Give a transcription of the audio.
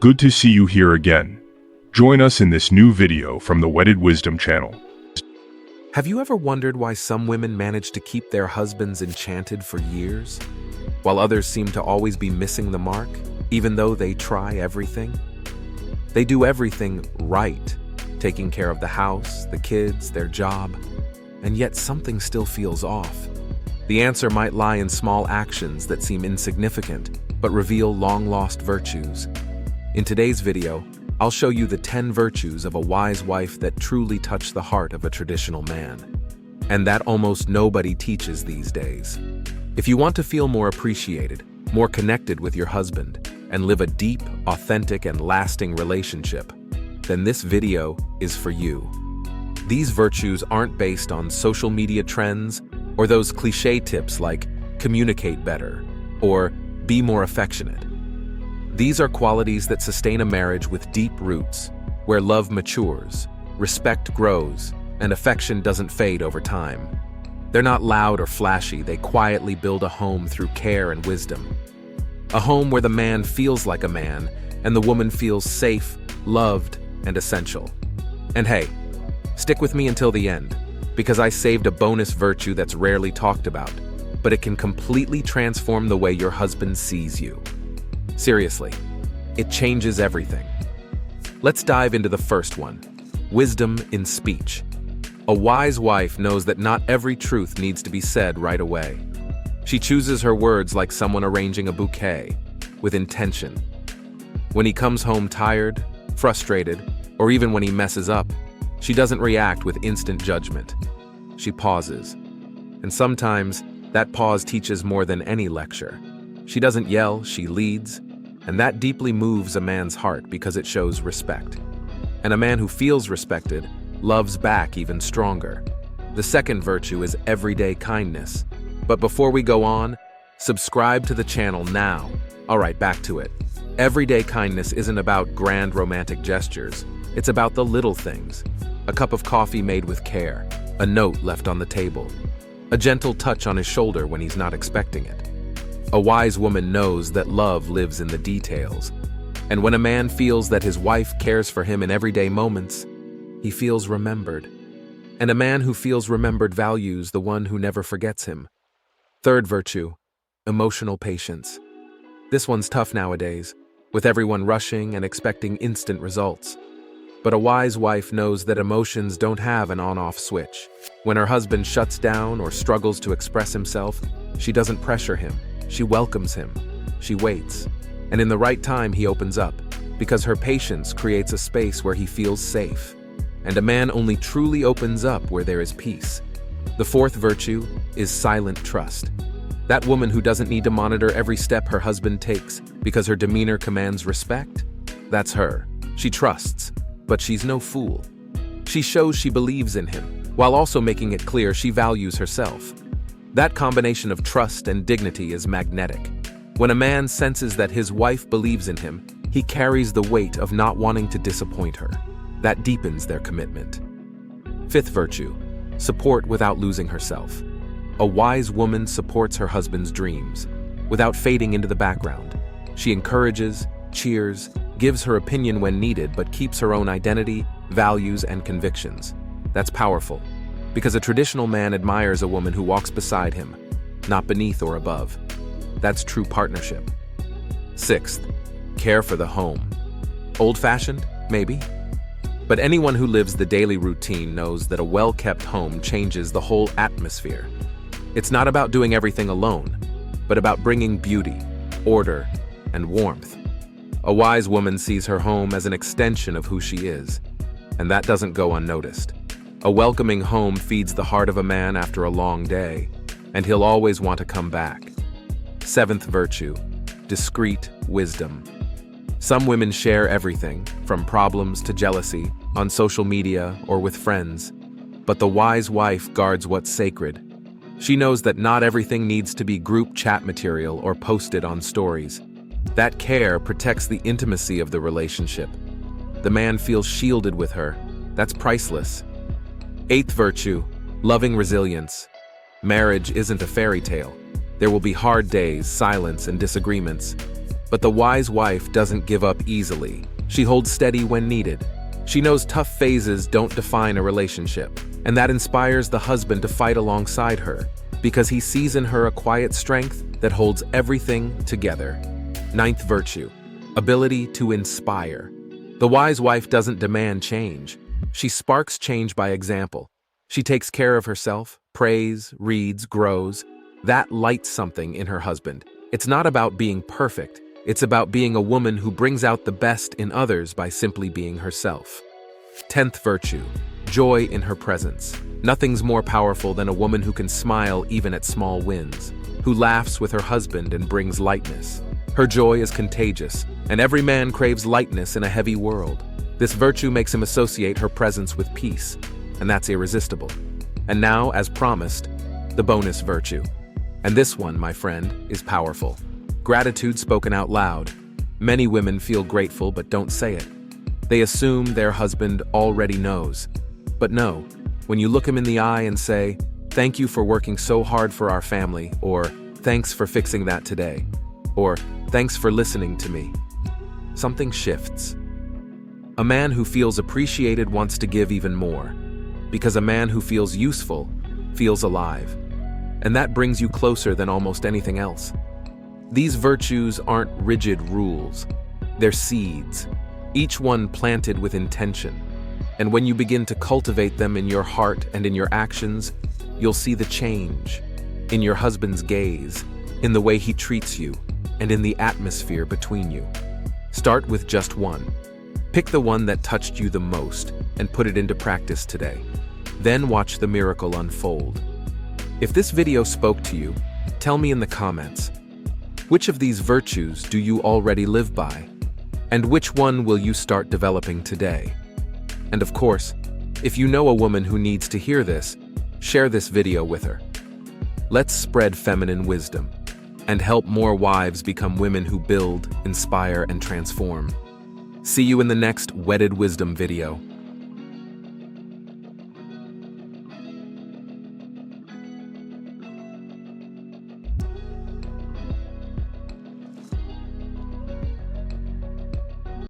Good to see you here again. Join us in this new video from the Wedded Wisdom channel. Have you ever wondered why some women manage to keep their husbands enchanted for years, while others seem to always be missing the mark, even though they try everything? They do everything right, taking care of the house, the kids, their job, and yet something still feels off. The answer might lie in small actions that seem insignificant, but reveal long-lost virtues. In today's video, I'll show you the 10 virtues of a wise wife that truly touch the heart of a traditional man, and that almost nobody teaches these days. If you want to feel more appreciated, more connected with your husband, and live a deep, authentic, and lasting relationship, then this video is for you. These virtues aren't based on social media trends or those cliché tips like communicate better or be more affectionate. These are qualities that sustain a marriage with deep roots, where love matures, respect grows, and affection doesn't fade over time. They're not loud or flashy, they quietly build a home through care and wisdom. A home where the man feels like a man and the woman feels safe, loved, and essential. And hey, stick with me until the end, because I saved a bonus virtue that's rarely talked about, but it can completely transform the way your husband sees you. Seriously, it changes everything. Let's dive into the first one, wisdom in speech. A wise wife knows that not every truth needs to be said right away. She chooses her words like someone arranging a bouquet, with intention. When he comes home tired, frustrated, or even when he messes up, she doesn't react with instant judgment. She pauses. And sometimes, that pause teaches more than any lecture. She doesn't yell, she leads, and that deeply moves a man's heart because it shows respect. And a man who feels respected loves back even stronger. The second virtue is everyday kindness. But before we go on, subscribe to the channel now. All right, back to it. Everyday kindness isn't about grand romantic gestures. It's about the little things. A cup of coffee made with care, a note left on the table, a gentle touch on his shoulder when he's not expecting it. A wise woman knows that love lives in the details. And when a man feels that his wife cares for him in everyday moments, he feels remembered. And a man who feels remembered values the one who never forgets him. Third virtue, emotional patience. This one's tough nowadays, with everyone rushing and expecting instant results. But a wise wife knows that emotions don't have an on-off switch. When her husband shuts down or struggles to express himself, she doesn't pressure him. She welcomes him. She waits. And in the right time, he opens up, because her patience creates a space where he feels safe. And a man only truly opens up where there is peace. The fourth virtue is silent trust. That woman who doesn't need to monitor every step her husband takes because her demeanor commands respect, that's her. She trusts. But she's no fool. She shows she believes in him, while also making it clear she values herself. That combination of trust and dignity is magnetic. When a man senses that his wife believes in him, he carries the weight of not wanting to disappoint her. That deepens their commitment. Fifth virtue, support without losing herself. A wise woman supports her husband's dreams, without fading into the background. She encourages, cheers, gives her opinion when needed, but keeps her own identity, values, and convictions. That's powerful, because a traditional man admires a woman who walks beside him, not beneath or above. That's true partnership. Sixth, care for the home. Old-fashioned? Maybe. But anyone who lives the daily routine knows that a well-kept home changes the whole atmosphere. It's not about doing everything alone, but about bringing beauty, order, and warmth. A wise woman sees her home as an extension of who she is, and that doesn't go unnoticed. A welcoming home feeds the heart of a man after a long day, and he'll always want to come back. Seventh virtue, discreet wisdom. Some women share everything, from problems to jealousy, on social media or with friends. But the wise wife guards what's sacred. She knows that not everything needs to be group chat material or posted on stories. That care protects the intimacy of the relationship. The man feels shielded with her. That's priceless. Eighth virtue, loving resilience. Marriage isn't a fairy tale. There will be hard days, silence, and disagreements. But the wise wife doesn't give up easily. She holds steady when needed. She knows tough phases don't define a relationship, and that inspires the husband to fight alongside her, because he sees in her a quiet strength that holds everything together. Ninth virtue, ability to inspire. The wise wife doesn't demand change. She sparks change by example. She takes care of herself, prays, reads, grows. That lights something in her husband. It's not about being perfect. It's about being a woman who brings out the best in others by simply being herself. 10th virtue, joy in her presence. Nothing's more powerful than a woman who can smile even at small wins, who laughs with her husband and brings lightness. Her joy is contagious, and every man craves lightness in a heavy world. This virtue makes him associate her presence with peace, and that's irresistible. And now, as promised, the bonus virtue. And this one, my friend, is powerful. Gratitude spoken out loud. Many women feel grateful but don't say it. They assume their husband already knows. But no, when you look him in the eye and say, "Thank you for working so hard for our family," or "Thanks for fixing that today," or "Thanks for listening to me," something shifts. A man who feels appreciated wants to give even more, because a man who feels useful feels alive. And that brings you closer than almost anything else. These virtues aren't rigid rules. They're seeds, each one planted with intention. And when you begin to cultivate them in your heart and in your actions, you'll see the change in your husband's gaze, in the way he treats you, and in the atmosphere between you. Start with just one. Pick the one that touched you the most and put it into practice today. Then watch the miracle unfold. If this video spoke to you, tell me in the comments. Which of these virtues do you already live by? And which one will you start developing today? And of course, if you know a woman who needs to hear this, share this video with her. Let's spread feminine wisdom and help more wives become women who build, inspire, and transform. See you in the next Wedded Wisdom video.